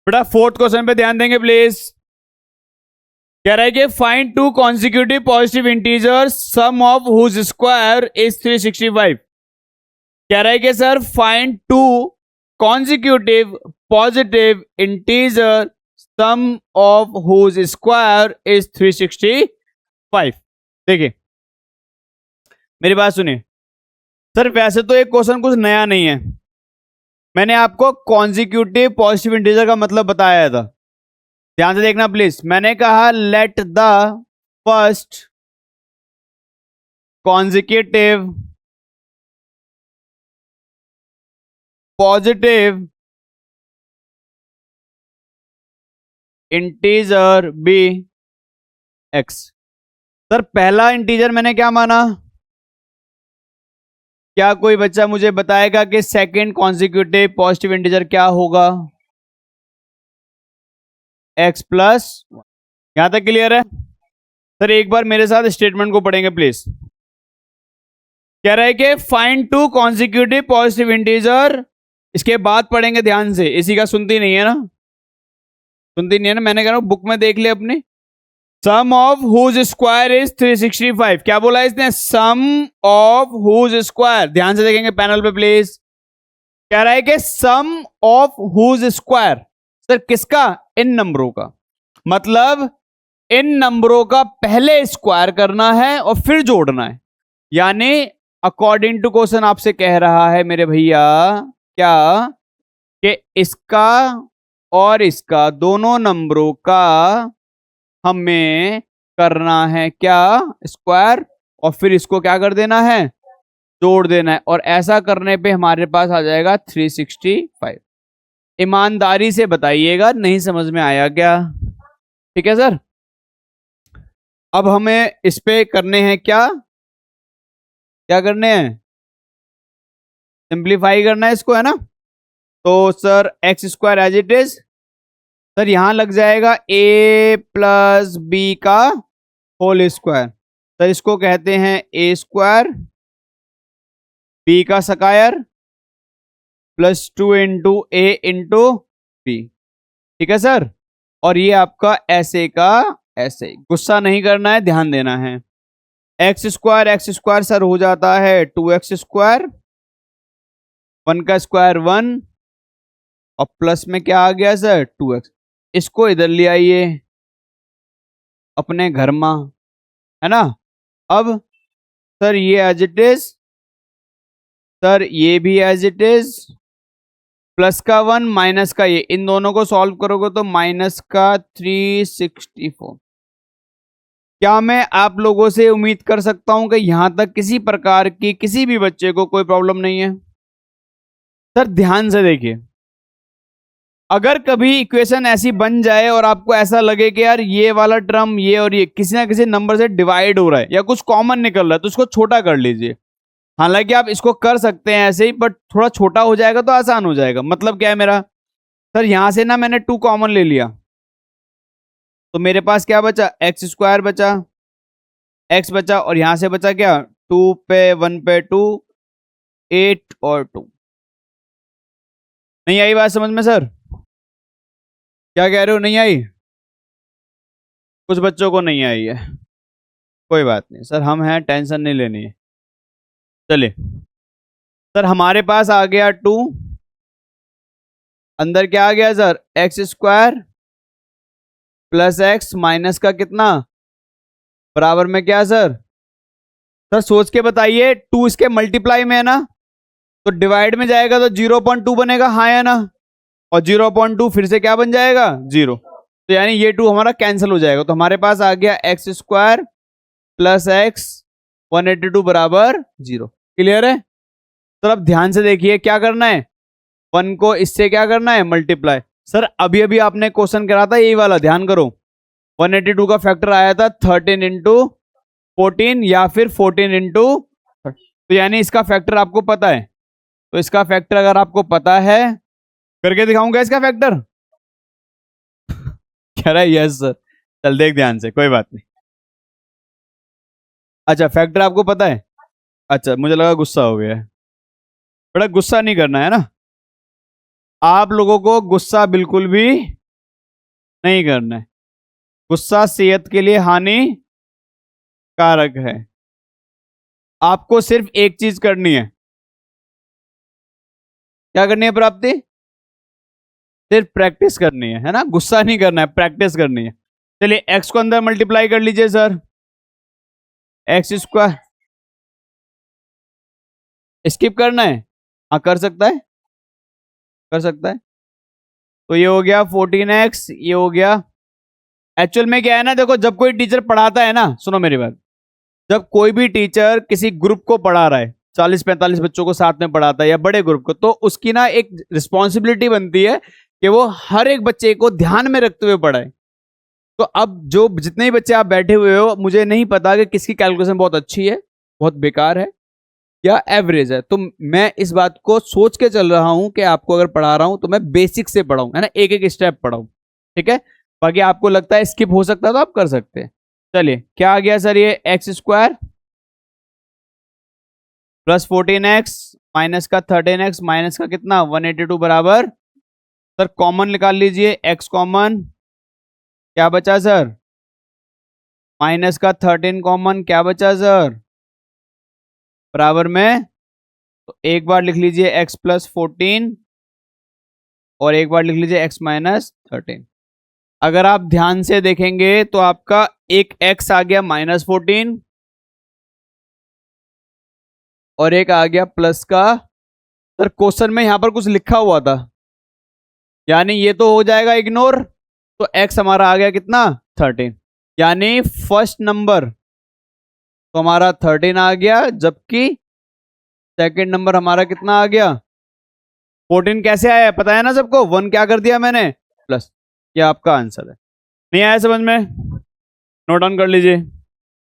बेटा fourth question पे ध्यान देंगे प्लीज। कह रहा है कि find two consecutive positive integers sum of whose square is 365। कह रहा है कि sir find two consecutive positive integer sum of whose square is 365। देखिए मेरी बात सुनिए सर, वैसे तो एक क्वेश्चन कुछ नया नहीं है। मैंने आपको कॉन्सिक्यूटिव पॉजिटिव इंटीजर का मतलब बताया था, ध्यान से देखना प्लीज। मैंने कहा let the first consecutive positive integer be x. Sir पहला इंटीजर मैंने क्या माना? क्या कोई बच्चा मुझे बताएगा कि सेकंड कॉन्सिक्यूटिव पॉजिटिव इंटीजर क्या होगा? x प्लस, यहां तक क्लियर है? सर एक बार मेरे साथ स्टेटमेंट को पढ़ेंगे प्लीज। कह रहा है कि find two consecutive positive integer, इसके बाद पढ़ेंगे ध्यान से। इसी का सुनती नहीं है ना, सुनती नहीं है ना, मैंने कह रहा हूं बुक में देख ले अपने। सम ऑफ हुज स्क्वायर इज 365। क्या बोला इसने? सम ऑफ हुज स्क्वायर। ध्यान से देखेंगे पैनल पे प्लीज। कह रहा है कि सम ऑफ हुज स्क्वायर, सर किसका? इन नंबरों का। मतलब इन नंबरों का पहले स्क्वायर करना है और फिर जोड़ना है। यानी अकॉर्डिंग टू क्वेश्चन आपसे कह रहा है मेरे भैया क्या कि इसका और इसका दोनों नंबरों का हमें करना है क्या? स्क्वायर, और फिर इसको क्या कर देना है? जोड़ देना है। और ऐसा करने पे हमारे पास आ जाएगा 365। ईमानदारी से बताइएगा, नहीं समझ में आया क्या? ठीक है सर। अब हमें इस पे करने हैं क्या? क्या करने हैं? सिंप्लीफाई करना है इसको, है ना? तो sir x square as it is, sir यहां लग जाएगा a प्लस बी का होल स्क्वायर। सर इसको कहते हैं a स्क्वायर बी का square plus 2 into a into b. ठीक है सर। और ये आपका ऐसे का ऐसे, गुस्सा नहीं करना है, ध्यान देना है। एक्स स्क्वायर सर हो जाता है 2x स्क्वायर, 1 का स्क्वायर 1, और प्लस में क्या आ गया सर? 2x। इसको इधर ले आइए अपने घर में, है ना? अब सर ये एज इट इज, सर ये भी एज इट इज, प्लस का 1 माइनस का ये, इन दोनों को सॉल्व करोगे तो माइनस का 364। क्या मैं आप लोगों से उम्मीद कर सकता हूं कि यहां तक किसी प्रकार की किसी भी बच्चे को कोई प्रॉब्लम नहीं है? सर ध्यान से देखिए, अगर कभी इक्वेशन ऐसी बन जाए और आपको ऐसा लगे कि यार ये वाला टर्म ये और ये किसी ना किसी नंबर से डिवाइड हो रहा है या कुछ कॉमन निकल रहा है, तो उसको छोटा कर लीजिए। हालांकि आप इसको कर सकते हैं ऐसे ही, बट थोड़ा छोटा हो जाएगा तो आसान हो जाएगा। मतलब क्या है मेरा? सर यहां से ना मैंने 2 कॉमन ले लिया, तो मेरे पास क्या बचा? एक्स स्क्वायर बचा, एक्स बचा, और यहां से बचा क्या? 2 पे 1 पे 2, 8 और 2। नहीं आई बात समझ में सर? क्या कह रहे हो, नहीं आई? कुछ बच्चों को नहीं आई है, कोई बात नहीं सर, हम हैं, टेंशन नहीं लेनी है। चलिए सर हमारे पास आ गया 2, अंदर क्या आ गया sir? X square plus x minus का कितना बराबर में क्या सर? सर सोच के बताइए, 2 इसके मल्टीप्लाई में है ना, तो डिवाइड में जाएगा तो 0.2 बनेगा, हाँ या ना? और 0.2 फिर से क्या बन जाएगा? 0। तो यानी ये 2 हमारा कैंसिल हो जाएगा। तो हमारे पास आ गया एक्स स्क्वायर प्लस एक्स 182 बराबर 0। क्लियर है? सर अब ध्यान से देखिए क्या करना है, 1 को इससे क्या करना है? मल्टीप्लाई। सर अभी अभी आपने क्वेश्चन करा था यही वाला, ध्यान करो। 182 का फैक्टर आया था 13 इंटू 14 या फिर 14 इंटू, तो यानी इसका फैक्टर आपको पता है। तो इसका फैक्टर अगर आपको पता है, करके दिखाऊंगा इसका फैक्टर। कह रहा है यस सर। चल देख ध्यान से, कोई बात नहीं। अच्छा फैक्टर आपको पता है? अच्छा मुझे लगा गुस्सा हो गया है। बड़ा गुस्सा नहीं करना है ना, आप लोगों को गुस्सा बिल्कुल भी नहीं करना है। गुस्सा सेहत के लिए हानिकारक है। आपको सिर्फ एक चीज करनी है। क्या करनी है प्राप्ति? सिर्फ प्रैक्टिस करनी है ना? गुस्सा नहीं करना है, प्रैक्टिस करनी है। चलिए एक्स को अंदर मल्टीप्लाई कर लीजिए सर। एक्स स्क्वायर स्किप करना है? हाँ कर सकता है, कर सकता है। तो ये हो गया 14x, ये हो गया। एक्चुअल में क्या है ना, देखो जब कोई टीचर पढ़ाता है ना, सुनो मेरी बात, जब कोई भी टीचर किसी ग्रुप को पढ़ा रहा है, 40-45 बच्चों को साथ में पढ़ाता है या बड़े ग्रुप को, तो उसकी ना एक रिस्पॉन्सिबिलिटी बनती है कि वो हर एक बच्चे को ध्यान में रखते हुए पढ़ाए। तो अब जो जितने भी बच्चे आप बैठे हुए हो, मुझे नहीं पता कि किसकी कैलकुलेशन बहुत अच्छी है, बहुत बेकार है या एवरेज है। तो मैं इस बात को सोच के चल रहा हूं कि आपको अगर पढ़ा रहा हूं तो मैं बेसिक से पढ़ाऊं, है ना, एक एक स्टेप पढ़ाऊं, ठीक है। बाकी आपको लगता है स्किप हो सकता है तो आप कर सकते हैं। चलिए क्या आ गया सर? ये x square plus 14x minus का 13x माइनस का कितना 182 बराबर। सर कॉमन निकाल लीजिए, x कॉमन, क्या बचा सर? माइनस का 13 कॉमन, क्या बचा सर? बराबर में। तो एक बार लिख लीजिए x प्लस 14 और एक बार लिख लीजिए x माइनस 13। अगर आप ध्यान से देखेंगे तो आपका एक x आ गया -14 और एक आ गया प्लस का। सर क्वेश्चन में यहां पर कुछ लिखा हुआ था, यानी ये तो हो जाएगा इग्नोर। तो x हमारा आ गया कितना 13, यानी फर्स्ट नंबर तो हमारा 13 आ गया, जबकि सेकंड नंबर हमारा कितना आ गया 14। कैसे आया पता है ना सबको? 1 क्या कर दिया मैंने, प्लस। ये आपका आंसर है। नहीं आया समझ में? नोट डाउन कर लीजिए।